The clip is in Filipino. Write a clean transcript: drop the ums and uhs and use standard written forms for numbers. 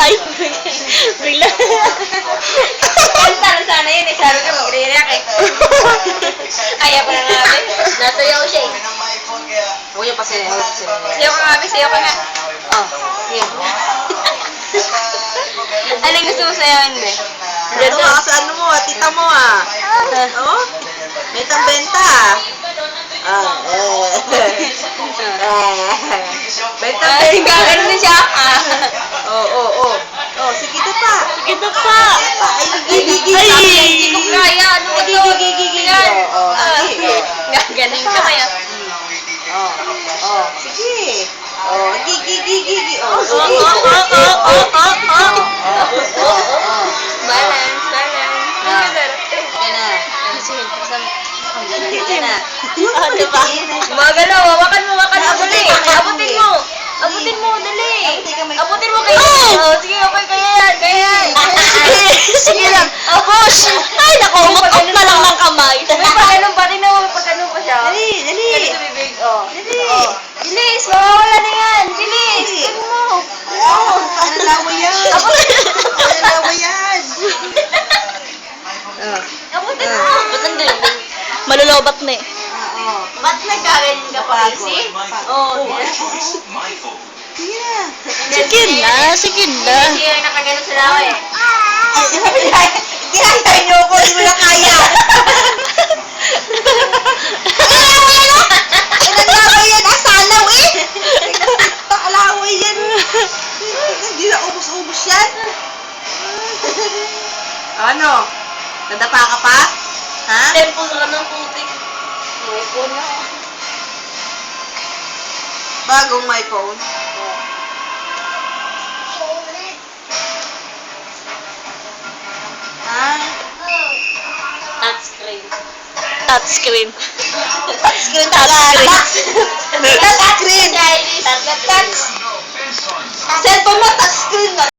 Ay, bigla. Kanta na sana yun eh. Sabi ko magre-react eh. Kaya pa na nga abi. Nasayaw siya eh. Huwag yung pasinahod. Sayaw ka nga abi, sayaw ka nga. Oh, yun. Anong gusto mo sayawan be? Ano nga, sa ano mo, tita mo ah. Oh? Benta-benta ah. Benta-benta. Gagano na siya. Oh. Oh, sige na pa. Ito pa. Ay, gigigigig. Hindi ko kaya. Ano ba to? Gigigigig. Yan. Oh, sige. Gagaling ka kaya. Oh, sige. Oh, gigigigig. Oh, sige. Balance. Yan na. Yan na. Ah, diba? Gumagalaw. Hawakan mo, dali. Abutin mo, dali. Abutin mo kayo. Oh, sige, okay, kaya yan. Sige lang. Push! Ay, naku, utot na lang ng kamay. May pag-anong pa rin na, pag-anong pa siya. Dali. Ganito, bibig. Oh. Dali. Bilis, mawawala na yan. Bilis. Yan mo. Oh, ano laway yan? Ano laway yan? Abutin mo. Ba't nandun? Malulobat na eh. Ba't nagkaganyan ka pa, Casey? Oo. Sige na. Sige na. Sige, nakagano sila ako eh. Ginagay niyo ako, hindi mo na kaya. Ilan laway yan? Asalaw eh. Alaway yan. Hindi na ubos-ubos yan. Ano? Nadapa ka pa? Ha? Temple ka ng putik. May phone na. Bagong my phone. Ha? Touchscreen. Touchscreen. Touchscreen talaga. Touchscreen. Chinese. Touch. Cellphone mo, touchscreen.